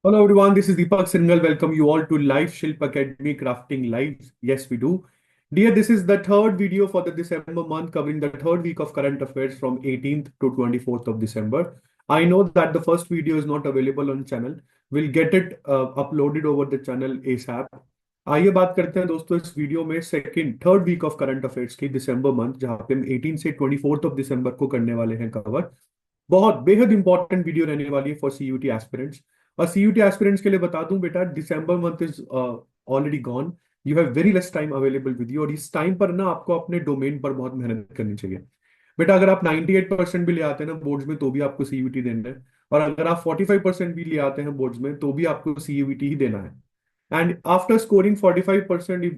Hello everyone, this is Deepak Singhal. Welcome you all to Live Shilp Academy Crafting Lives. Yes, we do. Dear, this is the third video for the December month covering the third week of current affairs from 18th to 24th of December. I know that the first video is not available on channel. We'll get it uploaded over the channel ASAP. आइए बात करते हैं दोस्तों इस video में second third week of current affairs की दिसंबर month जहां पे हम 18 से 24th ऑफ दिसंबर को करने वाले हैं कवर। बहुत बेहद इंपॉर्टेंट वीडियो रहने वाली है फॉर सीयूटी एस्पिरेंट्स। और सीयूटी एस्पिरेंट्स के लिए बता दूं बेटा, December month is already gone. You have very less time available with you और इस टाइम पर ना आपको अपने डोमेन पर बहुत मेहनत करनी चाहिए। बेटा अगर आप 98% भी ले आते हैं ना बोर्ड्स में तो भी आपको सीयूटी देना है, और अगर आप 45% भी ले आते हैं बोर्ड्स में तो भी आपको सीयूटी ही देना है। And after scoring 45%,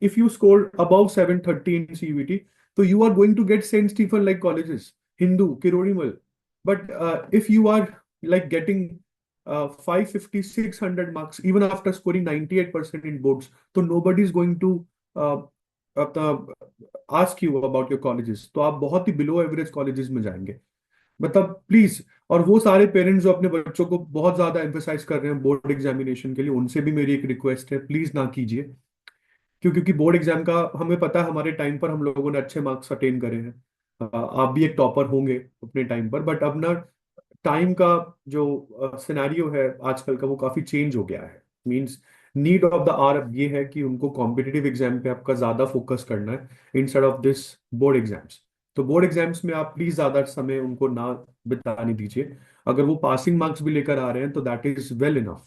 if you score above 730 in CUET, so you are going to get Saint Stephen like colleges, Hindu, Kirorimal. But if you are like getting 550, 600 marks, even after scoring 98% in boards, so nobody is going to uh, ask you about your colleges. तो आप बहुत ही below average colleges में जाएंगे। मतलब please, और वो सारे parents जो अपने बच्चों को बहुत ज्यादा एम्फेसाइज कर रहे हैं बोर्ड एग्जामिनेशन के लिए, उनसे भी मेरी एक रिक्वेस्ट है, प्लीज ना कीजिए। क्योंकि बोर्ड एग्जाम का हमें पता है, हमारे टाइम पर हम लोगों ने अच्छे मार्क्स अटेन करे हैं। आप भी एक टॉपर होंगे अपने टाइम पर, बट अब ना टाइम का जो सिनेरियो है आजकल का वो काफी चेंज हो गया है। Means need of the hour अब ये है कि उनको कॉम्पिटिटिव एग्जाम पे आपका ज्यादा फोकस करना है instead of this board exams. तो बोर्ड एग्जाम्स में आप प्लीज ज्यादा समय उनको ना बिताने दीजिए। अगर वो पासिंग मार्क्स भी लेकर आ रहे हैं तो that is well enough.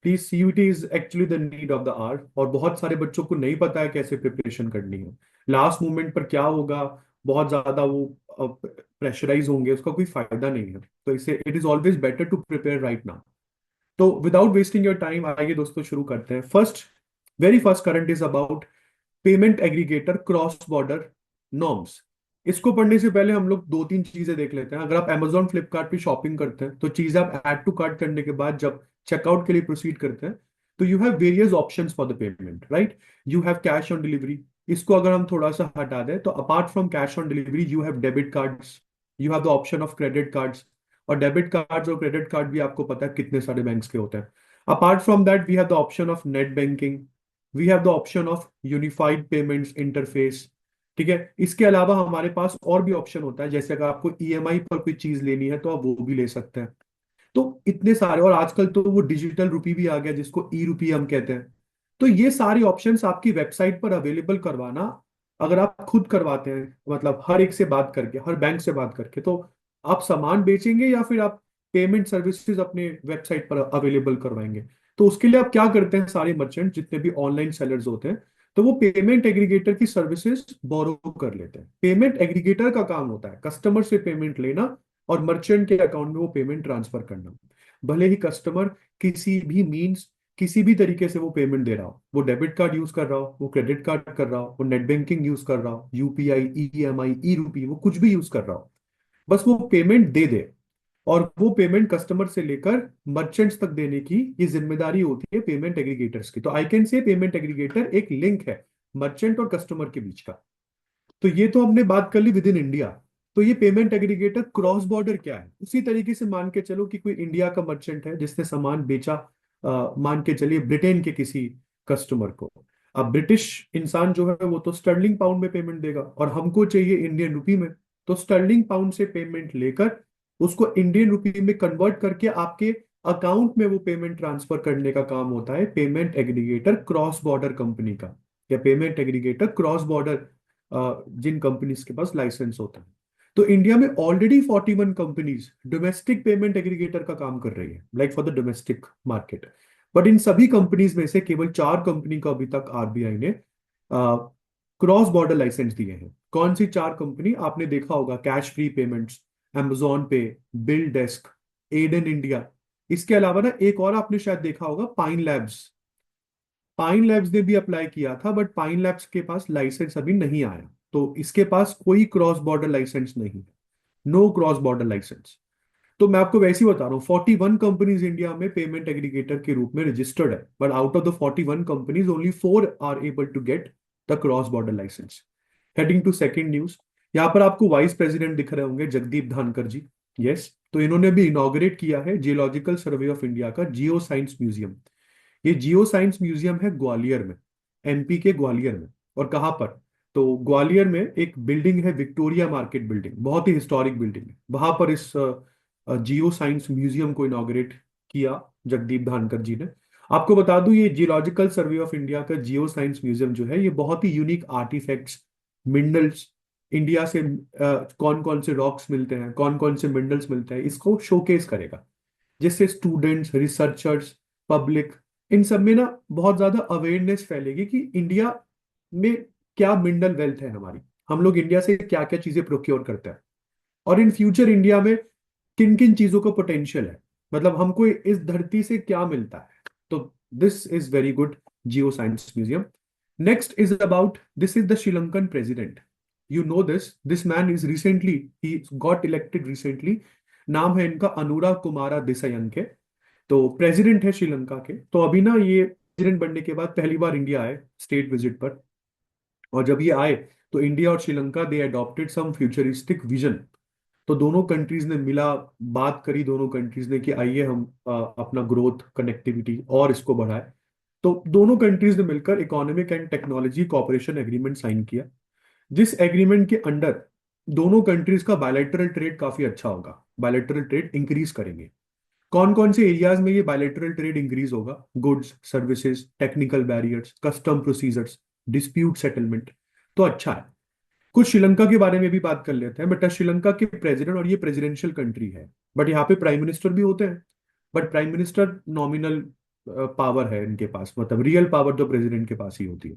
Please, CUT is actually the need of the hour, और बहुत सारे बच्चों को नहीं पता है कैसे प्रिपरेशन करनी है। लास्ट मोमेंट पर क्या होगा, बहुत ज्यादा वो प्रेशराइज होंगे, उसका कोई फायदा नहीं है। तो इसे it is always better to prepare right now. तो विदाउट वेस्टिंग योर टाइम आइए दोस्तों शुरू करते हैं। Very first current is about payment aggregator cross border norms. इसको पढ़ने से पहले हम लोग दो तीन चीजें देख लेते हैं। अगर आप Amazon फ्लिपकार्ट पे शॉपिंग करते हैं तो चीजें आप ऐड टू कार्ट करने के बाद जब चेकआउट के लिए प्रोसीड करते हैं तो you have various options for the payment, right. You have cash on delivery. इसको अगर हम थोड़ा सा हटा दें तो apart from cash on delivery you have debit cards, you have the option of credit cards. और डेबिट कार्ड्स और क्रेडिट कार्ड भी आपको पता है कितने सारे बैंक्स के होते हैं। Apart from that we have the option of net banking, we have the option of unified payments interface. ठीक है, इसके अलावा हमारे पास और भी ऑप्शन होता है, जैसे अगर आपको ईएमआई पर कोई चीज लेनी है तो आप वो भी ले सकते हैं। तो इतने सारे, और आजकल तो वो डिजिटल रुपी भी आ गया जिसको ई रुपी हम कहते हैं। तो ये सारी ऑप्शंस आपकी वेबसाइट पर अवेलेबल करवाना, अगर आप खुद करवाते हैं मतलब हर एक से बात करके, हर बैंक से बात करके, तो आप सामान बेचेंगे या फिर आप पेमेंट सर्विसेज अपने वेबसाइट पर अवेलेबल करवाएंगे। तो उसके लिए आप क्या करते हैं, सारे मर्चेंट जितने भी ऑनलाइन सेलर्स होते हैं तो वो पेमेंट एग्रीगेटर की सर्विसेज बोरो कर लेते हैं। पेमेंट एग्रीगेटर का काम होता है कस्टमर से पेमेंट लेना और मर्चेंट के अकाउंट में वो पेमेंट ट्रांसफर करना। भले ही कस्टमर किसी भी मीन्स, किसी भी तरीके से वो पेमेंट दे रहा हो, वो डेबिट कार्ड यूज कर रहा हो, वो क्रेडिट कार्ड कर रहा हो, वो नेट बैंकिंग यूज कर रहा हो, यूपीआई, ईएमआई, ई रूपी, वो कुछ भी यूज कर रहा हो, बस वो पेमेंट दे दे। और वो पेमेंट कस्टमर से लेकर मर्चेंट्स तक देने की ये जिम्मेदारी होती है पेमेंट एग्रीगेटर्स की। तो I can say payment aggregator एक लिंक है मर्चेंट और कस्टमर के बीच का। तो ये तो हमने बात कर ली विद इन इंडिया। तो ये पेमेंट एग्रीगेटर क्रॉस बॉर्डर क्या है, उसी तरीके से मान के चलो कि कोई इंडिया का मर्चेंट है जिसने सामान बेचा, मान के चलिए ब्रिटेन के किसी कस्टमर को। अब ब्रिटिश इंसान जो है वो तो स्टर्लिंग पाउंड में पेमेंट देगा और हमको चाहिए इंडियन रुपी में। तो स्टर्लिंग पाउंड से पेमेंट लेकर उसको इंडियन रुपी में कन्वर्ट करके आपके अकाउंट में वो पेमेंट ट्रांसफर करने का काम होता है payment aggregator cross border company का, या पेमेंट एग्रीगेटर क्रॉस बॉर्डर जिन कंपनीज के पास लाइसेंस होता है। तो इंडिया में already 41 companies domestic payment aggregator का काम कर रही है, like for the domestic market. But in सभी कंपनीज में से केवल 4 कंपनी को अभी तक आरबीआई ने क्रॉस बॉर्डर लाइसेंस दिए हैं। कौन सी 4 कंपनी आपने देखा होगा? कैश फ्री पेमेंट्स, Amazon पे, बिल डेस्क, एडन इंडिया। इसके अलावा ना एक और आपने शायद देखा होगा, पाइन लैब्स। पाइन लैब्स ने भी अप्लाई किया था बट पाइन लैब्स के पास लाइसेंस अभी नहीं आया, तो इसके पास कोई क्रॉस बॉर्डर लाइसेंस नहीं है। No cross border licence. तो मैं आपको वैसे ही बता रहा हूँ, 41 कंपनीज इंडिया में पेमेंट एग्रीगेटर के रूप में रजिस्टर्ड है, but out of the 41 companies only 4 are able to get the cross border licence. Heading to second news. यहाँ पर आपको वाइस प्रेसिडेंट दिख रहे होंगे, जगदीप धानकर जी। यस, तो इन्होंने भी इनॉग्रेट किया है जियोलॉजिकल सर्वे ऑफ इंडिया का जियो साइंस म्यूजियम। ये जियो साइंस म्यूजियम है ग्वालियर में, एमपी के ग्वालियर में। और कहाँ पर? तो ग्वालियर में एक बिल्डिंग है, विक्टोरिया मार्केट बिल्डिंग, बहुत ही हिस्टोरिक बिल्डिंग है, वहां पर इस जियो साइंस म्यूजियम को इनॉग्रेट किया जगदीप धानकर जी ने। आपको बता दूं, ये जियोलॉजिकल सर्वे ऑफ इंडिया का जियो साइंस म्यूजियम जो है, ये बहुत ही यूनिक आर्टिफैक्ट्स, मिनरल्स, इंडिया से कौन कौन से रॉक्स मिलते हैं, कौन कौन से मिनरल्स मिलते हैं, इसको शोकेस करेगा, जिससे स्टूडेंट्स, रिसर्चर्स, पब्लिक, इन सब में ना बहुत ज्यादा अवेयरनेस फैलेगी कि इंडिया में क्या मिनरल वेल्थ है हमारी, हम लोग इंडिया से क्या क्या चीजें प्रोक्योर करते हैं, और इन फ्यूचर इंडिया में किन किन चीजों का पोटेंशियल है, मतलब हमको इस धरती से क्या मिलता है। तो this is very good geo science museum. Next is about, this is the Sri Lankan president. You know this man is recently, he got elected recently. नाम है इनका अनुरा कुमारा दिसयंके। तो प्रेसिडेंट है श्रीलंका के। तो अभी ना ये प्रेसिडेंट बनने के बाद पहली बार इंडिया आए स्टेट विजिट पर। और जब ये आए तो इंडिया और श्रीलंका दे अडॉप्टेड सम फ्यूचरिस्टिक विजन। तो दोनों कंट्रीज ने मिला, बात करी दोनों कंट्रीज ने कि आइए हम अपना ग्रोथ, कनेक्टिविटी और इसको बढ़ाए। तो दोनों कंट्रीज ने मिलकर economic and technology cooperation agreement sign किया, जिस एग्रीमेंट के अंडर दोनों कंट्रीज का बायलैटरल ट्रेड काफी अच्छा होगा, बायलैटरल ट्रेड इंक्रीज करेंगे। कौन कौन से एरियाज में ये बायलैटरल ट्रेड इंक्रीज होगा? Goods, services, technical barriers, custom procedures, dispute settlement. तो अच्छा है। कुछ श्रीलंका के बारे में भी बात कर लेते हैं। बेटा, श्रीलंका के प्रेसिडेंट, और ये प्रेसिडेंशियल कंट्री है, बट यहाँ पे प्राइम मिनिस्टर भी होते हैं, but prime minister nominal power है इनके पास, मतलब रियल पावर तो प्रेसिडेंट के पास ही होती है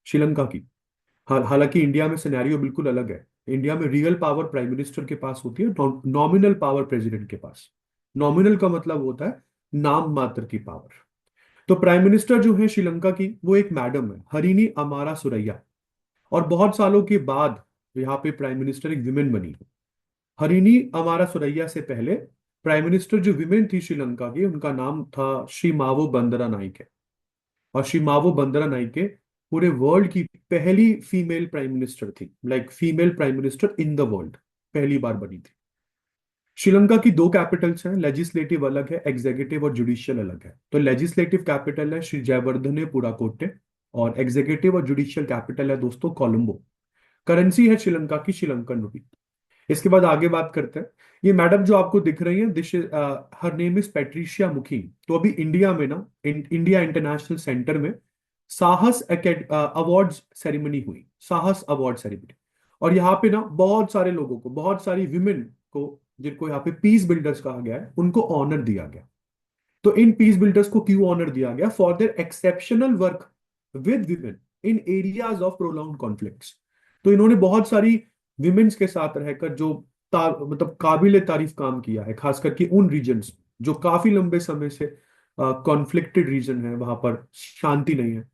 श्रीलंका की। हालांकि इंडिया में सिनेरियो बिल्कुल अलग है। इंडिया में रियल पावर प्राइम मिनिस्टर के पास होती है, नॉमिनल पावर प्रेसिडेंट के पास। नॉमिनल का मतलब होता है नाम मात्र की पावर। तो प्राइम मिनिस्टर जो है श्रीलंका की, वो एक मैडम है, हरिनी अमारा सुरैया। और बहुत सालों के बाद यहाँ पे प्राइम मिनिस्टर एक विमेन बनी। हरिनी अमारा सुरैया से पहले प्राइम मिनिस्टर जो विमेन थी श्रीलंका की, उनका नाम था श्री मावो बंदरा नाइके। और श्री मावो बंदरा नाइके पूरे वर्ल्ड की पहली फीमेल प्राइम मिनिस्टर थी, like female prime minister in the world, पहली बार बनी थी। श्रीलंका की दो कैपिटल्स हैं, लेजिस्लेटिव अलग है, एग्जीक्यूटिव और जुडिशियल अलग है। तो लेजिस्लेटिव कैपिटल है श्री जयवर्धने पुराकोटे, और एग्जीक्यूटिव और जुडिशियल कैपिटल है दोस्तों कोलंबो। करेंसी है श्रीलंका की श्रीलंकन रुपी। इसके बाद आगे बात करते हैं। ये मैडम जो आपको दिख रही है, this her name is Patricia मुखी। तो अभी इंडिया में ना, इंडिया इंटरनेशनल सेंटर में साहस अवार्ड्स सेरेमनी हुई, साहस अवार्ड सेरेमनी। और यहाँ पे ना बहुत सारे लोगों को, बहुत सारी विमेन को, जिनको यहाँ पे पीस बिल्डर्स कहा गया है, उनको ऑनर दिया गया। तो इन पीस बिल्डर्स को क्यों ऑनर दिया गया? For their exceptional work with women in areas of prolonged conflicts. तो इन्होंने बहुत सारी विमेन्स के साथ रहकर जो मतलब काबिल तारीफ काम किया है, खास करके उन रीजन्स जो काफी लंबे समय से कॉन्फ्लिक्टेड रीजन है, वहां पर शांति नहीं है,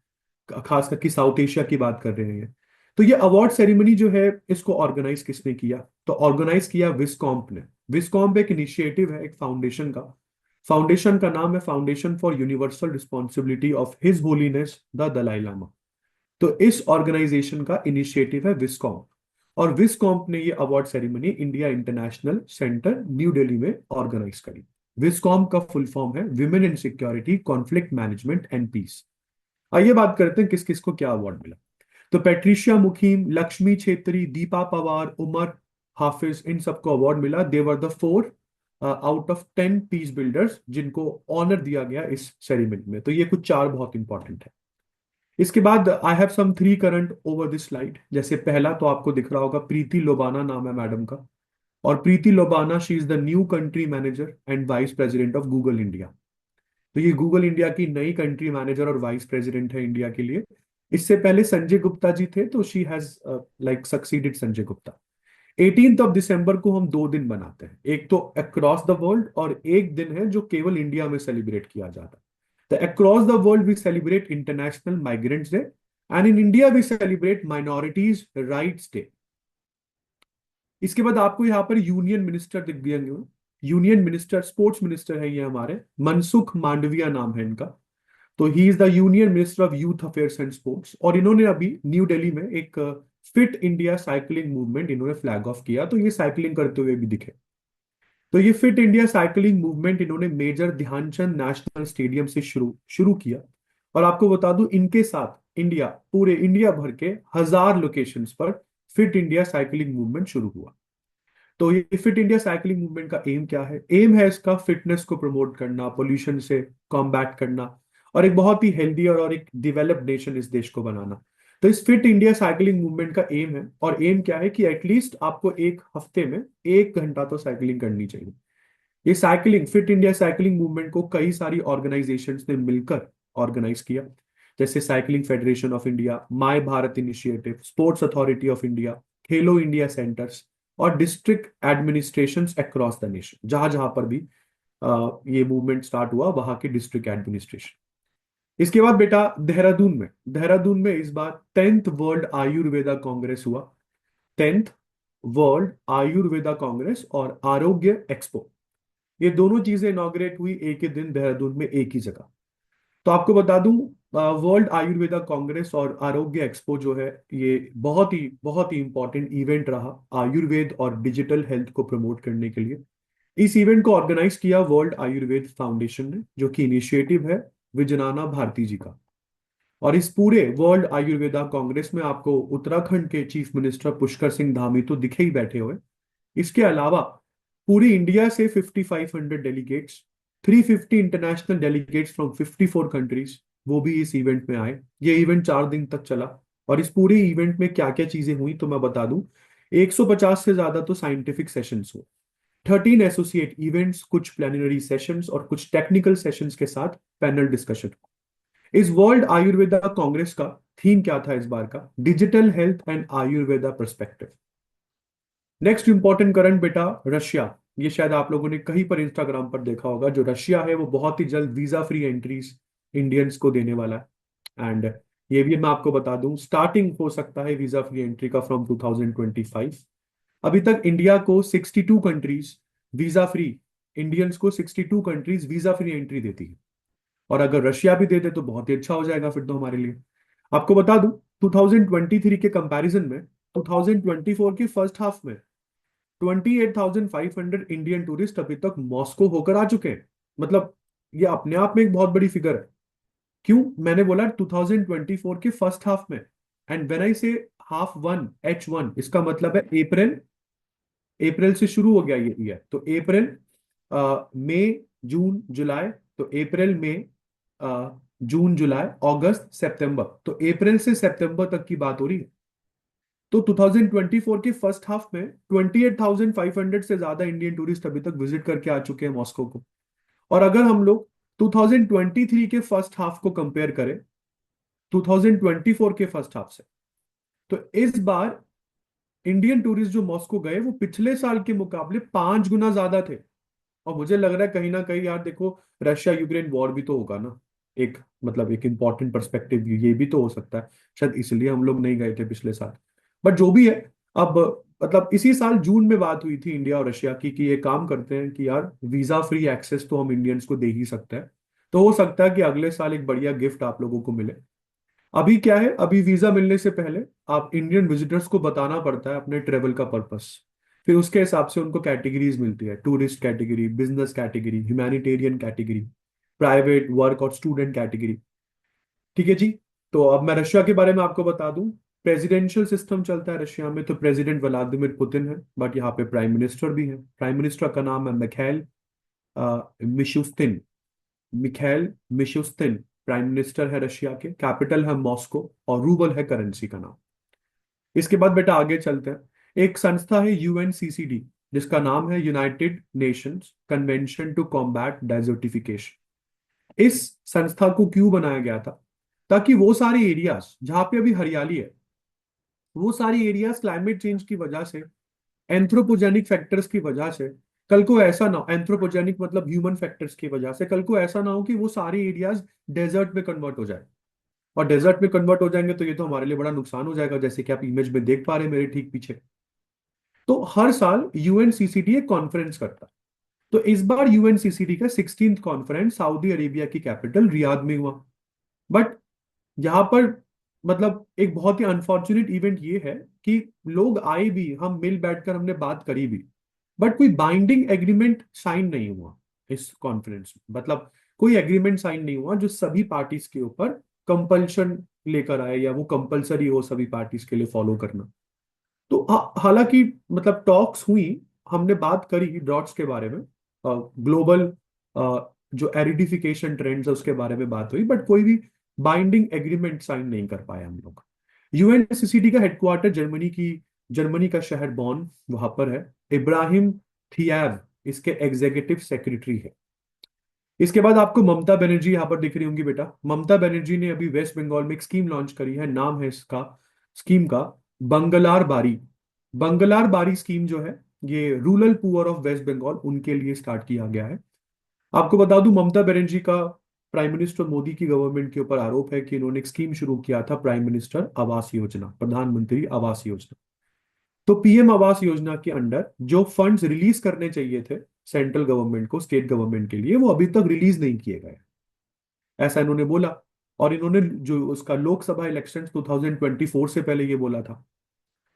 खास करके साउथ एशिया की बात कर रहे हैं। तो ये अवार्ड सेरेमनी जो है, इसको ऑर्गेनाइज किसने किया? तो ऑर्गेनाइज किया विस्कॉम्प ने। विस्कॉम्प एक इनिशिएटिव है, एक फाउंडेशन का। फाउंडेशन का नाम है Foundation for Universal Responsibility of His Holiness the Dalai Lama. तो इस ऑर्गेनाइजेशन का इनिशिएटिव है विस्कॉम्प। और विस्कॉम्प ने ये award ceremony India International Centre New Delhi में ऑर्गेनाइज करी। विस्कॉम्प का फुल फॉर्म है Women in Security, Conflict Management and Peace. आइए बात करते हैं किस किस को क्या अवार्ड मिला। तो पैट्रिशिया मुखीम, लक्ष्मी छेत्री, दीपा पवार, उमर हाफिज, इन सबको अवार्ड मिला। They were the 4 out of 10 peace builders जिनको ऑनर दिया गया इस सेरेमनी में। तो ये कुछ चार बहुत इंपॉर्टेंट है। इसके बाद I have some 3 current over this slide. जैसे पहला तो आपको दिख रहा होगा, प्रीति लोबाना नाम है मैडम का। और Preeti Lobana, she is the new country manager and vice president of Google India. तो ये गूगल इंडिया की नई कंट्री मैनेजर और वाइस प्रेसिडेंट है इंडिया के लिए। इससे पहले संजय गुप्ता जी थे, तो she has like succeeded Sanjay Gupta. 18 दिसंबर को हम 2 दिन बनाते हैं, एक तो अक्रॉस द वर्ल्ड, और एक दिन है जो केवल इंडिया में सेलिब्रेट किया जाता है। तो across the world we celebrate International Migrants Day, and in India we celebrate Minorities Rights Day. इसके बाद आपको यहाँ पर यूनियन मिनिस्टर दिख दिएंगे। यूनियन मिनिस्टर, स्पोर्ट्स मिनिस्टर है ये हमारे, मनसुख मांडविया नाम है इनका। तो he is the union minister of youth affairs and sports. और इन्होंने अभी न्यू दिल्ली में एक फिट इंडिया साइकिलिंग मूवमेंट इन्होंने फ्लैग ऑफ किया, तो ये साइकिलिंग करते हुए भी दिखे। तो ये फिट इंडिया साइकिलिंग मूवमेंट इन्होंने मेजर ध्यानचंद नेशनल स्टेडियम से शुरू शुरू किया। और आपको बता दूं, इनके साथ इंडिया, पूरे इंडिया भर के 1000 लोकेशंस पर फिट इंडिया साइकिलिंग मूवमेंट शुरू हुआ। तो ये फिट इंडिया साइकिलिंग मूवमेंट का एम क्या है? एम है इसका फिटनेस को प्रमोट करना, पोल्यूशन से कॉम्बैट करना, और एक बहुत ही हेल्दी और एक डेवलप्ड नेशन इस देश को बनाना। तो इस फिट इंडिया साइकिलिंग मूवमेंट का एम है, और एम क्या है कि एटलीस्ट आपको एक हफ्ते में 1 घंटा तो साइकिलिंग करनी चाहिए। ये cycling, fit India cycling movement को कई सारी ऑर्गेनाइजेशंस ने मिलकर ऑर्गेनाइज किया, जैसे cycling federation of India, my Bharat initiative, sports authority of India, Khelo India centres, और district administrations across the nation. जहां जहां पर भी ये मूवमेंट स्टार्ट हुआ, वहां के डिस्ट्रिक्ट एडमिनिस्ट्रेशन। इसके बाद बेटा देहरादून में इस बार 10th वर्ल्ड आयुर्वेदा कांग्रेस हुआ। 10th वर्ल्ड आयुर्वेदा कांग्रेस और आरोग्य एक्सपो, ये दोनों चीजें इनॉग्रेट हुई एक ही दिन देहरादून में, एक ही जगह। तो आपको बता दूं, वर्ल्ड आयुर्वेदा कांग्रेस और आरोग्य एक्सपो जो है, ये बहुत ही इंपॉर्टेंट इवेंट रहा आयुर्वेद और डिजिटल हेल्थ को प्रमोट करने के लिए। इस इवेंट को ऑर्गेनाइज किया वर्ल्ड आयुर्वेद फाउंडेशन ने, जो कि इनिशिएटिव है विजनाना भारती जी का। और इस पूरे वर्ल्ड आयुर्वेदा कांग्रेस में आपको उत्तराखंड के चीफ मिनिस्टर पुष्कर सिंह धामी तो दिखे ही बैठे हुए। इसके अलावा पूरी इंडिया से 5500 delegates, 350 international delegates from 54 countries, वो भी इस इवेंट में आए। ये इवेंट 4 दिन तक चला। और इस पूरे इवेंट में क्या क्या चीजें हुई तो मैं बता दूं, 150 से ज्यादा तो साइंटिफिक सेशंस हुए, 13 एसोसिएट इवेंट्स, कुछ प्लेनरी सेशंस और कुछ टेक्निकल सेशंस के साथ पैनल डिस्कशन। इस वर्ल्ड आयुर्वेदा कांग्रेस का थीम क्या था इस बार का? Digital health and Ayurveda perspective. Next important current बेटा, रशिया। ये शायद आप लोगों ने कहीं पर इंस्टाग्राम पर देखा होगा, जो रशिया है वो बहुत ही जल्द वीजा फ्री एंट्रीज इंडियंस को देने वाला है। एंड ये भी मैं आपको बता दूं, स्टार्टिंग हो सकता है वीजा फ्री एंट्री का फ्रॉम 2025। अभी तक इंडिया को 62 कंट्रीज वीजा फ्री, इंडियंस को 62 कंट्रीज वीजा फ्री एंट्री देती है। और अगर रशिया भी दे दे तो बहुत ही अच्छा हो जाएगा फिर तो हमारे लिए। आपको बता दूं, 2023 के कंपैरिजन में 2024 के फर्स्ट हाफ में 28,500 इंडियन टूरिस्ट अभी तक मॉस्को होकर आ चुके हैं। मतलब ये अपने आप में एक बहुत बड़ी फिगर है। क्यों मैंने बोला 2024 के फर्स्ट हाफ में? एंड व्हेन आई से हाफ वन, H1, इसका मतलब है अप्रैल। अप्रैल से शुरू हो गया ये ईयर, तो अप्रैल, मई, जून, जुलाई। तो अप्रैल, मई, जून, जुलाई, अगस्त, सितंबर, तो अप्रैल से सितंबर तक की बात हो रही है। तो 2024 के फर्स्ट हाफ में 28,500 से ज्यादा इंडियन टूरिस्ट अभी तक विजिट करके आ चुके हैं मॉस्को को। और अगर हम लोग 2023 के फर्स्ट हाफ को कंपेयर करें 2024 के फर्स्ट हाफ से, तो इस बार इंडियन टूरिस्ट जो मॉस्को गए वो पिछले साल के मुकाबले 5 गुना ज्यादा थे। और मुझे लग रहा है कहीं ना कहीं यार देखो, रशिया यूक्रेन वॉर भी तो होगा ना, एक मतलब एक इंपॉर्टेंट पर्सपेक्टिव ये भी तो हो सकता है, शायद इसलिए हम लोग नहीं गए थे पिछले साल। बट जो भी है, अब मतलब इसी साल जून में बात हुई थी इंडिया और रशिया की कि ये काम करते हैं कि यार वीजा फ्री एक्सेस तो हम इंडियंस को दे ही सकते हैं। तो हो सकता है कि अगले साल एक बढ़िया गिफ्ट आप लोगों को मिले। अभी क्या है, अभी वीजा मिलने से पहले आप इंडियन विजिटर्स को बताना पड़ता है अपने ट्रेवल का पर्पस। फिर उसके हिसाब से उनको कैटेगरीज मिलती है, tourist category, business category, humanitarian category, private, work और स्टूडेंट कैटेगरी। ठीक है जी। तो अब मैं रशिया के बारे में आपको बता दूं, प्रेसिडेंशियल सिस्टम चलता है रशिया में। तो प्रेसिडेंट व्लादिमीर पुतिन है, बट यहाँ पे प्राइम मिनिस्टर भी है। प्राइम मिनिस्टर का नाम है Mikhail Mishustin. Mikhail Mishustin prime minister है रशिया के। कैपिटल है मॉस्को, और रूबल है करेंसी का नाम। इसके बाद बेटा आगे चलते हैं। एक संस्था है UNCCD, जिसका नाम है United Nations Convention to Combat Desertification. इस संस्था को क्यों बनाया गया था? ताकि वो सारे एरियाज जहां पे अभी हरियाली है, वो सारी एरियाज क्लाइमेट चेंज की वजह से, एंथ्रोपोजेनिक फैक्टर्स की वजह से, कल को ऐसा ना हो, एंथ्रोपोजेनिक मतलब ह्यूमन फैक्टर्स की वजह से कल को ऐसा ना हो कि वो सारे एरियाज डेजर्ट में कन्वर्ट हो जाए। और डेजर्ट में कन्वर्ट हो जाएंगे तो ये तो हमारे लिए बड़ा नुकसान हो जाएगा, जैसे कि आप इमेज में देख पा रहे हैं मेरे ठीक पीछे। तो हर साल UNCCD एक कॉन्फ्रेंस करता है। तो इस बार UNCCD का 16th कॉन्फ्रेंस सऊदी अरेबिया की कैपिटल रियाद में हुआ। बट यहाँ पर मतलब एक बहुत ही अनफॉर्चुनेट इवेंट ये है कि लोग आए भी, हम मिल बैठकर हमने बात करी भी, बट कोई बाइंडिंग एग्रीमेंट साइन नहीं हुआ इस कॉन्फ्रेंस में। मतलब कोई एग्रीमेंट साइन नहीं हुआ जो सभी पार्टीज के ऊपर कंपल्शन लेकर आए, या वो कंपलसरी हो सभी पार्टीज के लिए फॉलो करना। तो हालांकि मतलब टॉक्स हुई, हमने बात करी ड्रॉट्स के बारे में, ग्लोबल जो एरिडिफिकेशन ट्रेंड्स है उसके बारे में बात हुई, बट कोई भी बाइंडिंग एग्रीमेंट साइन नहीं कर पाए हम लोग। यूएनसीसीडी का हेडक्वार्टर जर्मनी का शहर बॉन वहां पर है। इब्राहिम थियाब इसके एग्जीक्यूटिव सेक्रेटरी है। इसके बाद आपको ममता बनर्जी यहाँ पर दिख रही होंगी बेटा। ममता बनर्जी ने अभी वेस्ट बंगाल में एक स्कीम लॉन्च करी है, नाम है इसका स्कीम का बंगलार बारी। बंगलार बारी स्कीम जो है, ये rural poor of West Bengal उनके लिए स्टार्ट किया गया है। आपको बता दूं, ममता बनर्जी का प्राइम मिनिस्टर मोदी की गवर्नमेंट के ऊपर आरोप है कि इन्होंने एक स्कीम शुरू किया था, प्राइम मिनिस्टर आवास योजना, प्रधानमंत्री आवास योजना। तो पीएम आवास योजना के अंडर जो फंड्स रिलीज करने चाहिए थे सेंट्रल गवर्नमेंट को स्टेट गवर्नमेंट के लिए, वो अभी तक रिलीज नहीं किए गए, ऐसा इन्होंने बोला। और इन्होंने जो उसका लोकसभा इलेक्शन 2024 से पहले ये बोला था।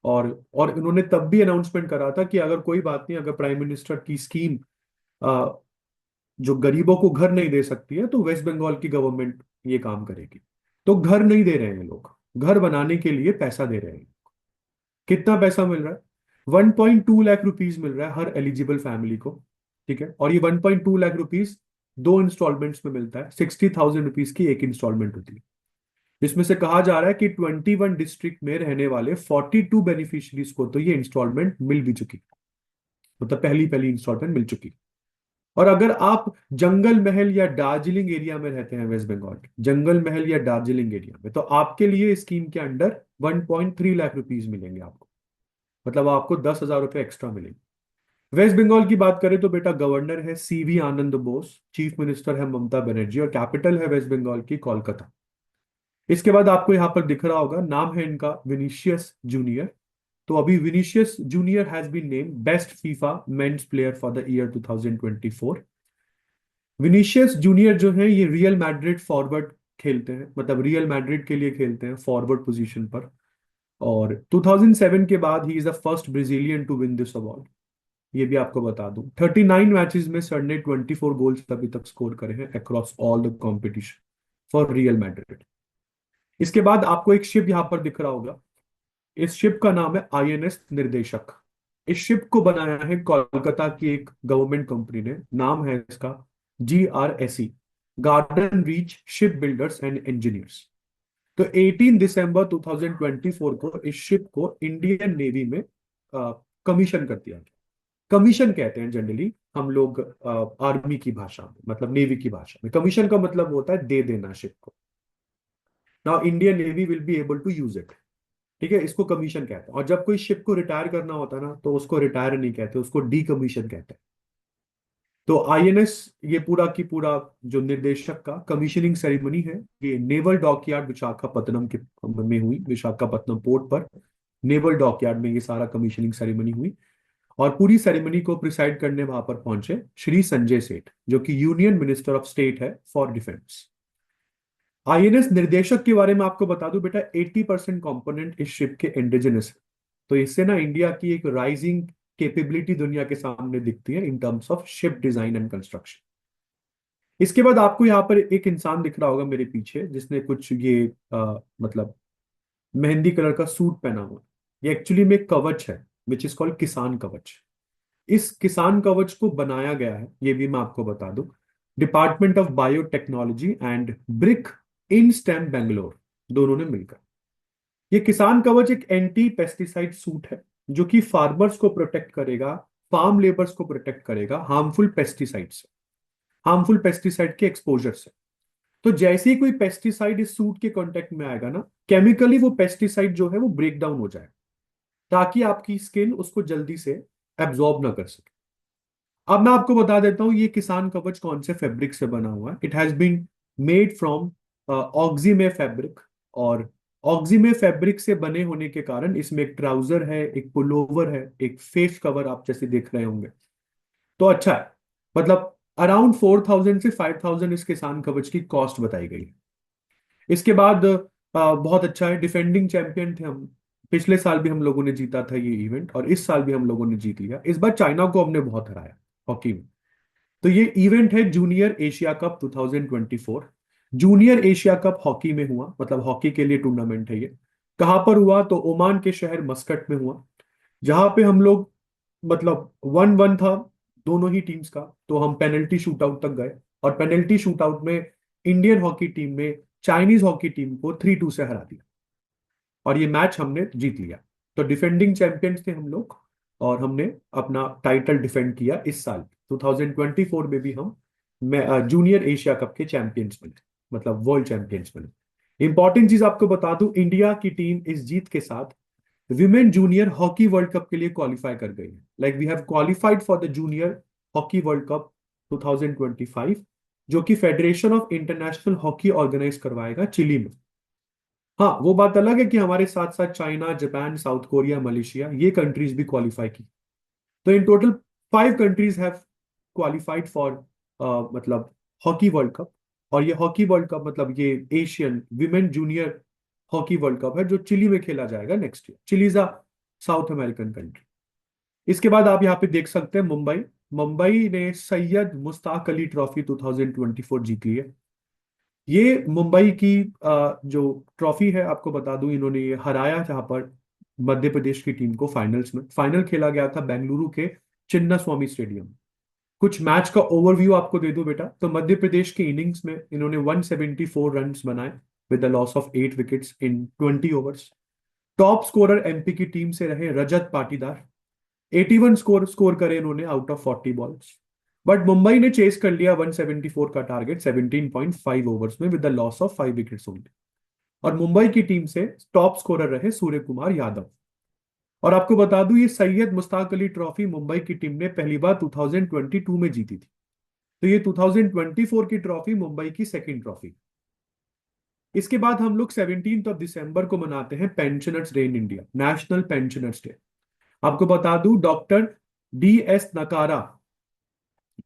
और इन्होंने तब भी अनाउंसमेंट करा था कि अगर कोई बात नहीं, अगर प्राइम मिनिस्टर की स्कीम जो गरीबों को घर नहीं दे सकती है, तो वेस्ट बंगाल की गवर्नमेंट ये काम करेगी। तो घर नहीं दे रहे हैं लोग, घर बनाने के लिए पैसा दे रहे हैं। कितना पैसा मिल रहा है? 1.2 लाख रुपीज मिल रहा है हर एलिजिबल फैमिली को। ठीक है, और ये 1.2 लाख रुपीज दो इंस्टॉलमेंट्स में मिलता है। 60,000 रुपीज की एक इंस्टॉलमेंट होती है। जिसमें से कहा जा रहा है कि 21 डिस्ट्रिक्ट में रहने वाले 42 बेनिफिशियरीज को तो ये इंस्टॉलमेंट मिल भी चुकी, मतलब पहली पहली इंस्टॉलमेंट मिल चुकी। और अगर आप जंगल महल या दार्जिलिंग एरिया में रहते हैं, वेस्ट बंगाल जंगल महल या दार्जिलिंग एरिया में, तो आपके लिए स्कीम के अंडर 1.3 लाख रुपीज मिलेंगे आपको। मतलब आपको 10,000 रुपये एक्स्ट्रा मिलेंगे। वेस्ट बंगाल की बात करें तो बेटा गवर्नर है सीवी आनंद बोस, चीफ मिनिस्टर है ममता बनर्जी, और कैपिटल है वेस्ट बंगाल की कोलकाता। इसके बाद आपको यहाँ पर दिख रहा होगा, नाम है इनका विनीशियस जूनियर। तो अभी Vinicius Junior has been named best FIFA men's player for the year 2024। Vinicius Junior जो है, ये रियल मैड्रिड फॉरवर्ड खेलते हैं, मतलब रियल मैड्रिड के लिए खेलते हैं फॉरवर्ड पोजीशन पर। और 2007 के बाद he is the first Brazilian to win this award. ये भी आपको बता दूं, 39 मैचेस में सर ने 24 गोल्स अभी तक स्कोर करे हैं across all the competition for real Madrid. इसके बाद आपको एक शिप यहां पर दिख रहा होगा। इस शिप का नाम है आईएनएस निर्देशक। इस शिप को बनाया है कोलकाता की एक गवर्नमेंट कंपनी ने। नाम है इसका GRSE, garden reach ship builders and engineers. तो 18 दिसंबर 2024 को इस शिप को इंडियन नेवी में कमीशन कर दिया गया। कमीशन कहते हैं जनरली हम लोग आर्मी की भाषा में, मतलब नेवी की भाषा में कमीशन का मतलब होता है दे देना शिप को। Now Indian Navy will be able to use it. ठीक है, इसको कमीशन कहते हैं। और जब कोई शिप को रिटायर करना होता है ना, तो उसको रिटायर नहीं कहते, उसको डीकमीशन कहते हैं। तो आईएनएस, ये पूरा की पूरा जो निर्देशक का कमीशनिंग सेरेमनी है, ये नेवल डॉकयार्ड विशाखापत्तनम के में हुई, विशाखापत्तनम पोर्ट पर नेवल डॉकयार्ड में ये सारा कमीशनिंग सेरेमनी हुई। और पूरी सेरेमनी को प्रिसाइड करने वहां पर पहुंचे श्री संजय सेठ, जो कि यूनियन मिनिस्टर ऑफ स्टेट है फॉर डिफेंस। आईएनएस निर्देशक के बारे में आपको बता दूं बेटा, 80% कंपोनेंट इस शिप के इंडिजिनस है। तो इससे ना इंडिया की एक राइजिंग कैपेबिलिटी दुनिया के सामने दिखती है in terms of ship design and construction. इसके बाद आपको यहाँ पर एक इंसान दिख रहा होगा मेरे पीछे, जिसने कुछ ये मतलब मेहंदी कलर का सूट पहना हुआ है। ये एक्चुअली में एक कवच है, विच इज कॉल्ड किसान कवच। इस किसान कवच को बनाया गया है, ये भी मैं आपको बता दूं, department of biotechnology and brick in stem Bangalore, दोनों ने मिलकर। ये किसान कवच एक एंटी पेस्टिसाइड सूट है, जो कि फार्मर्स को प्रोटेक्ट करेगा, फार्म लेबर्स को प्रोटेक्ट करेगा हार्मफुल पेस्टिसाइड से, हार्मफुल पेस्टिसाइड के एक्सपोजर से। तो जैसे ही कोई पेस्टिसाइड इस सूट के कांटेक्ट में आएगा ना, केमिकली वो पेस्टिसाइड जो है वो ब्रेक डाउन हो जाए, ताकि आपकी स्किन उसको जल्दी से एब्जॉर्ब ना कर सके। अब मैं आपको बता देता हूँ ये किसान कवच कौन से फैब्रिक से बना हुआ है। It has been made from Oxyme fabric. और ऑक्सीमे फैब्रिक से बने होने के कारण इसमें एक ट्राउजर है, एक पुलोवर है, एक फेस कवर आप जैसे देख रहे होंगे। तो अच्छा है, मतलब अराउंड 4,000 से 5,000 इस किसान कवच की कॉस्ट बताई गई है। इसके बाद बहुत अच्छा है, डिफेंडिंग चैंपियन थे हम पिछले साल भी हम लोगों ने जीता था ये इवेंट, और इस साल भी हम लोगों ने जीत लिया। इस बार चाइना को हमने बहुत हराया हॉकी में। तो ये इवेंट है junior Asia cup 2024। Junior Asia cup hockey में हुआ, मतलब हॉकी के लिए टूर्नामेंट है ये। कहाँ पर हुआ? तो ओमान के शहर मस्कट में हुआ, जहां पे हम लोग, मतलब 1-1 था दोनों ही टीम्स का, तो हम पेनल्टी शूटआउट तक गए। और पेनल्टी शूटआउट में इंडियन हॉकी टीम ने चाइनीज हॉकी टीम को 3-2 से हरा दिया, और ये मैच हमने जीत लिया। तो डिफेंडिंग चैंपियंस थे हम लोग, और हमने अपना टाइटल डिफेंड किया इस साल 2024 में भी हम जूनियर एशिया कप के चैंपियंस बने, मतलब वर्ल्ड चैंपियंस बने। इंपॉर्टेंट चीज आपको बता दूं, इंडिया की टीम इस जीत के साथ women junior hockey world cup के लिए क्वालिफाई कर गई है। Like we have qualified for the junior hockey world cup 2025, जो कि Federation of International Hockey organise करवाएगा चिली में। हाँ, वो बात अलग है कि हमारे साथ साथ China, Japan, South Korea, Malaysia, ये कंट्रीज भी क्वालिफाई की। तो in total 5 countries have qualified for मतलब हॉकी वर्ल्ड कप। और ये हॉकी वर्ल्ड कप, मतलब ये Asian women junior hockey world cup है, जो चिली में खेला जाएगा next year. Chile is a South American country. इसके बाद आप यहाँ पे देख सकते हैं मुंबई। मुंबई ने सैयद मुश्ताक अली ट्रॉफी 2024 जीत ली है। ये मुंबई की जो ट्रॉफी है, आपको बता दूं, इन्होंने ये हराया जहां पर मध्य प्रदेश की टीम को फाइनल्स में। फाइनल खेला गया था बेंगलुरु के चिन्ना स्वामी स्टेडियम। कुछ मैच का ओवरव्यू आपको दे दूं बेटा, तो मध्य प्रदेश के इनिंग्स में इन्होंने 174 रन्स बनाए with the loss of 8 wickets in 20 overs. Top scorer MP की टीम से रहे रजत पाटीदार। 81 स्कोर स्कोर करे इन्होंने out of 40 balls. But Mumbai ने चेस कर लिया 174 का टारगेट 17.5 ओवर्स में with the loss of 5 wickets only. और मुंबई की टीम से टॉप स्कोरर रहे सूर्य कुमार यादव। और आपको बता दूं, ये सैयद मुश्ताक अली ट्रॉफी मुंबई की टीम ने पहली बार 2022 में जीती थी। तो ये 2024 की ट्रॉफी मुंबई की सेकंड ट्रॉफी। इसके बाद हम लोग 17 दिसंबर को मनाते हैं pensioners day in India, national pensioners day. आपको बता दूं, डॉक्टर DS नकारा,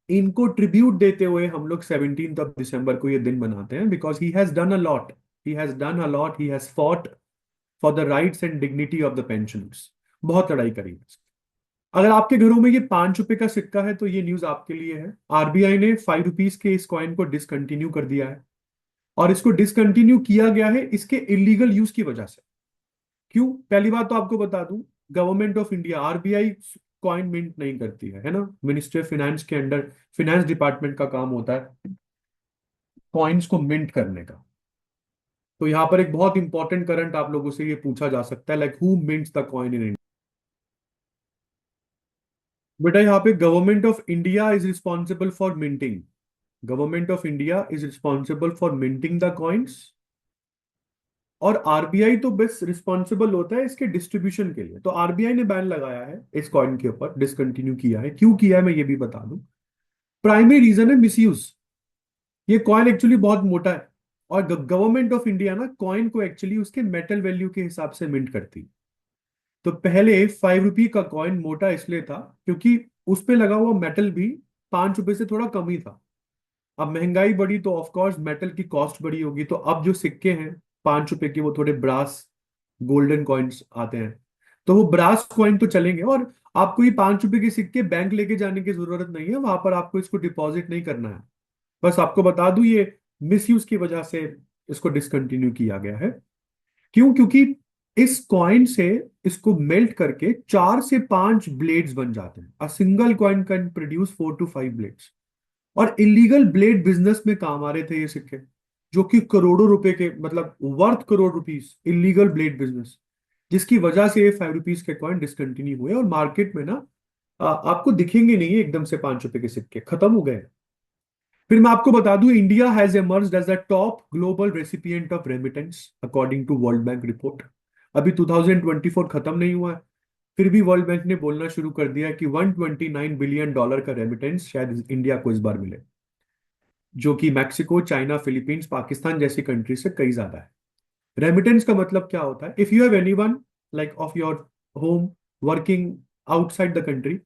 इनको ट्रिब्यूट देते हुए हम लोग 17 दिसंबर को ये दिन मनाते हैं, because he has done a lot. He has done a lot, he has fought for the rights and dignity of the pensioners. बहुत लड़ाई करी है। अगर आपके घरों में ये 5 रुपए का सिक्का है, तो ये न्यूज आपके लिए है। आरबीआई ने 5 रुपीज के इस कॉइन को डिसकंटिन्यू कर दिया है। और इसको डिसकंटिन्यू किया गया है इसके इलीगल यूज की वजह से। क्यों? पहली बात तो आपको बता दूं, government of India, RBI coin mint नहीं करती है ना। मिनिस्ट्री ऑफ फाइनेंस के अंडर फाइनेंस डिपार्टमेंट का काम होता है कॉइन्स को मिंट करने का। तो यहाँ पर एक बहुत इंपॉर्टेंट करंट आप लोगों से ये पूछा जा सकता है, like who mints the coin in India. बेटा यहाँ पे government of India is responsible for minting. Government of India is responsible for minting the coins. और आरबीआई तो बस रिस्पॉन्सिबल होता है इसके डिस्ट्रीब्यूशन के लिए। तो आरबीआई ने बैन लगाया है इस कॉइन के ऊपर, डिसकंटिन्यू किया है। क्यों किया है मैं ये भी बता दूं। प्राइमरी रीजन है मिसयूज। ये कॉइन एक्चुअली बहुत मोटा है, और गवर्नमेंट ऑफ इंडिया ना कॉइन को एक्चुअली उसके मेटल वैल्यू के हिसाब से मिंट करती। तो पहले 5 रुपये का कॉइन मोटा इसलिए था क्योंकि उस पे लगा हुआ मेटल भी 5 रुपए से थोड़ा कम ही था। अब महंगाई बढ़ी तो ऑफ कोर्स मेटल की कॉस्ट बढ़ी होगी, तो अब जो सिक्के हैं 5 रुपए के, वो थोड़े ब्रास गोल्डन कॉइन्स आते हैं। तो वो ब्रास कॉइन तो चलेंगे, और आपको ये 5 रुपए के सिक्के बैंक लेके जाने की जरूरत नहीं है, वहां पर आपको इसको डिपॉजिट नहीं करना है। बस आपको बता दूं, ये मिसयूज की वजह से इसको डिसकंटिन्यू किया गया है। क्यों? क्योंकि इस कॉइन से इसको मेल्ट करके 4 से 5 ब्लेड्स बन जाते हैं। A single coin can produce 4 to 5 blades. और इलीगल ब्लेड बिजनेस में काम आ रहे थे ये सिक्के, जो कि करोड़ों रुपए के, मतलब worth crore rupees illegal blade business, जिसकी वजह से ये 5 रुपीज के कॉइन डिसकंटिन्यू हुए। और मार्केट में ना आपको दिखेंगे नहीं एकदम से 5 रुपए के सिक्के खत्म हो गए। फिर मैं आपको बता दूं, India has emerged as the top global recipient of remittance according to World Bank report. अभी 2024 खत्म नहीं हुआ है, फिर भी वर्ल्ड बैंक ने बोलना शुरू कर दिया कि $129 बिलियन का रेमिटेंस शायद इंडिया को इस बार मिले, जो कि मैक्सिको, चाइना, फिलीपींस, पाकिस्तान जैसी कंट्री से कई ज्यादा है। रेमिटेंस का मतलब क्या होता है? If you have anyone like of your home working outside the country,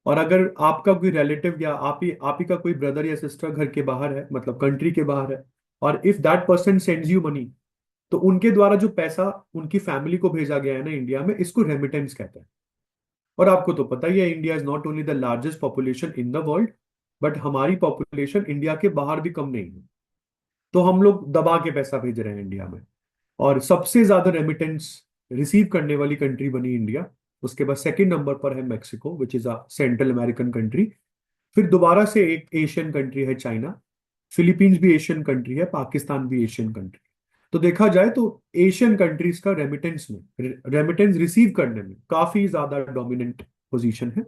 और अगर आपका कोई रिलेटिव या आप ही का कोई ब्रदर या सिस्टर घर के बाहर है, मतलब कंट्री के बाहर है, और if that person sends you money, तो उनके द्वारा जो पैसा उनकी फैमिली को भेजा गया है ना इंडिया में, इसको रेमिटेंस कहते हैं। और आपको तो पता ही है, India is not only the largest population in the world, but हमारी पॉपुलेशन इंडिया के बाहर भी कम नहीं है। तो हम लोग दबा के पैसा भेज रहे हैं इंडिया में। और सबसे ज्यादा रेमिटेंस रिसीव करने वाली कंट्री बनी इंडिया। उसके बाद सेकंड नंबर पर है Mexico, which is a central American country. फिर दोबारा से एक एशियन कंट्री है चाइना। फिलीपींस भी एशियन कंट्री है, पाकिस्तान भी एशियन कंट्री। तो देखा जाए तो एशियन कंट्रीज का रेमिटेंस रिसीव करने में काफी ज्यादा डोमिनेंट पोजीशन है।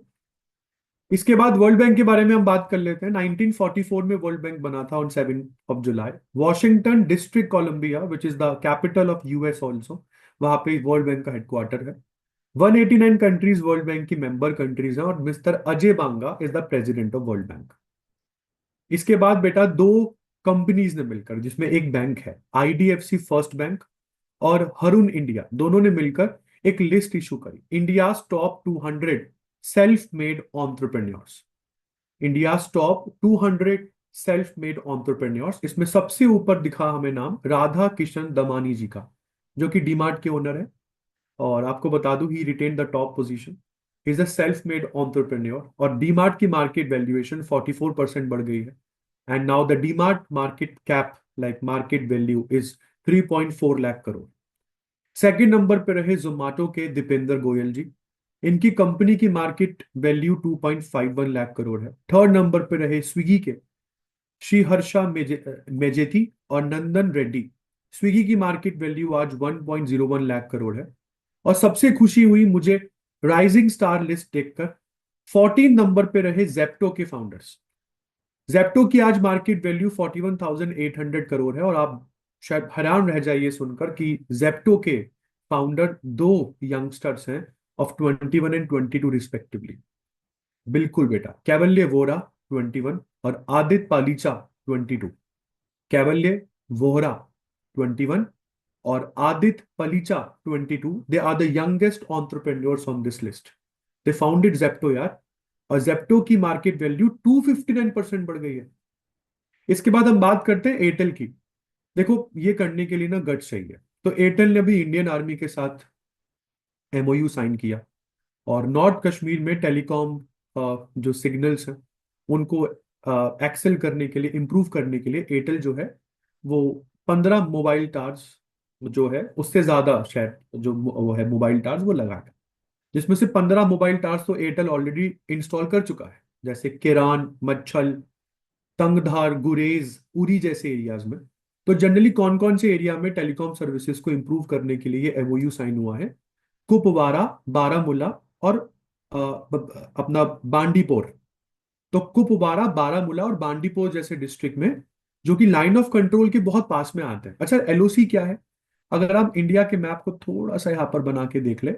इसके बाद वर्ल्ड बैंक के बारे में हम बात कर लेते हैं। 1944 में वर्ल्ड बैंक बना था on 7 July. Washington District Columbia, which is the capital of US also, वहां पे वर्ल्ड बैंक का हेडक्वार्टर है। 189 कंट्रीज वर्ल्ड बैंक की मेंबर कंट्रीज हैं, और mister Ajay Banga is the president of World Bank. इसके बाद बेटा दो कंपनीज ने मिलकर, जिसमें एक बैंक है आईडीएफसी फर्स्ट बैंक और हरुन इंडिया, दोनों ने मिलकर एक लिस्ट इशू करी, India top 200 self made entrepreneurs. India top 200 self made entrepreneurs. इसमें सबसे ऊपर दिखा हमें नाम राधा किशन दमानी जी का, जो कि डीमार्ट के ओनर है। और आपको बता दूं, he retain the top position, is a self made entrepreneur. और डीमार्ट की मार्केट वैल्यूएशन 44% बढ़ गई है। And now the DMart market cap, like market value, is 3.4 lakh crore. Second number पे रहे जोमाटो के दीपेंद्र गोयल जी। इनकी कंपनी की मार्केट वैल्यू 2.51 लाख करोड़ है। थर्ड नंबर पे रहे स्विगी के श्री हर्षा मेजेती और नंदन रेड्डी। स्विगी की मार्केट वैल्यू आज 1.01 लाख करोड़ है। और सबसे खुशी हुई मुझे राइजिंग स्टार लिस्ट देखकर, 14 नंबर पे रहे जेप्टो के फाउंडर्स। जेप्टो की आज मार्केट वैल्यू 41,800 करोड़ है। और आप शायद हैरान रह जाइए सुनकर कि जेप्टो के फाउंडर दो यंगस्टर्स हैं, ऑफ 21 एंड 22 रिस्पेक्टिवली। बिल्कुल बेटा, कैवल्य वोरा 21 और आदित्य पालीचा 22। कैवल्य वोहरा 21 और Aditya Palicha 22, they are the youngest entrepreneurs on this list. They founded Zepto यार। और जेप्टो की मार्केट वैल्यू 259% बढ़ गई है। इसके बाद हम बात करते हैं एयरटेल की। देखो, ये करने के लिए ना गट्स चाहिए। तो एयरटेल ने भी इंडियन आर्मी के साथ एमओयू साइन किया, और नॉर्थ कश्मीर में टेलीकॉम जो सिग्नल्स हैं उनको एक्सेल करने के लिए, इंप्रूव करने के लिए एयरटेल जो है वो 15 मोबाइल टावर्स, जो है उससे ज्यादा शायद जो वो है मोबाइल टावर्स वो लगाएगा। जिसमें से 15 मोबाइल टावर्स तो एयरटेल ऑलरेडी इंस्टॉल कर चुका है, जैसे किरान, मच्छल, तंगधार, गुरेज, उरी जैसे एरियाज में। तो जनरली कौन कौन से एरिया में टेलीकॉम सर्विसेज को इंप्रूव करने के लिए ये एमओयू साइन हुआ है? कुपवारा, बारामूला और अपना बांडीपोर। तो कुपवारा, बारामूला और बांडीपोर जैसे डिस्ट्रिक्ट में, जो कि लाइन ऑफ कंट्रोल के बहुत पास में आते हैं। अच्छा, एलओसी क्या है? अगर आप इंडिया के मैप को थोड़ा सा यहाँ पर बना के देख ले,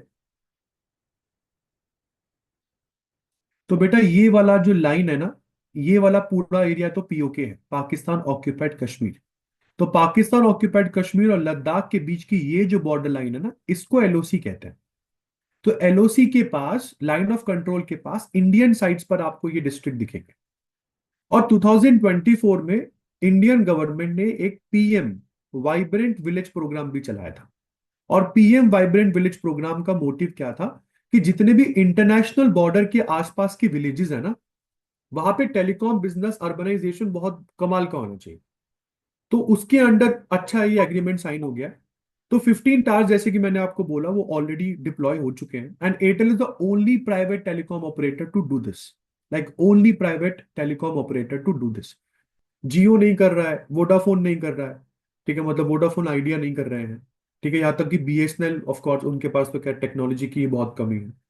तो बेटा ये वाला जो लाइन है ना, ये वाला पूरा एरिया तो पीओके है, पाकिस्तान ऑक्यूपाइड कश्मीर। तो पाकिस्तान ऑक्यूपाइड कश्मीर और लद्दाख के बीच की ये जो बॉर्डर लाइन है ना, इसको एलओसी कहते हैं। तो एलओसी के पास, लाइन ऑफ कंट्रोल के पास, इंडियन साइड्स पर आपको ये डिस्ट्रिक्ट दिखेंगे। और 2024 में इंडियन गवर्नमेंट ने एक पीएम वाइब्रेंट विलेज प्रोग्राम भी चलाया था। और पीएम वाइब्रेंट विलेज प्रोग्राम का मोटिव क्या था? कि जितने भी इंटरनेशनल बॉर्डर के आसपास के विलेजेस है ना, वहां पे टेलीकॉम बिजनेस अर्बनाइजेशन बहुत कमाल का होना चाहिए। तो उसके अंडर अच्छा ये एग्रीमेंट साइन हो गया। तो 15 टावर्स, जैसे कि मैंने आपको बोला, वो ऑलरेडी डिप्लॉय हो चुके हैं। And Airtel is the only private telecom operator to do this, like only private telecom operator to do this. Jio नहीं कर रहा है, वोडाफोन नहीं कर रहा है, ठीक है, मतलब वोडाफोन आइडिया नहीं कर रहे हैं, ठीक है, यहाँ तक कि बीएसएनएल, ऑफ कोर्स उनके पास तो क्या टेक्नोलॉजी की बहुत कमी है।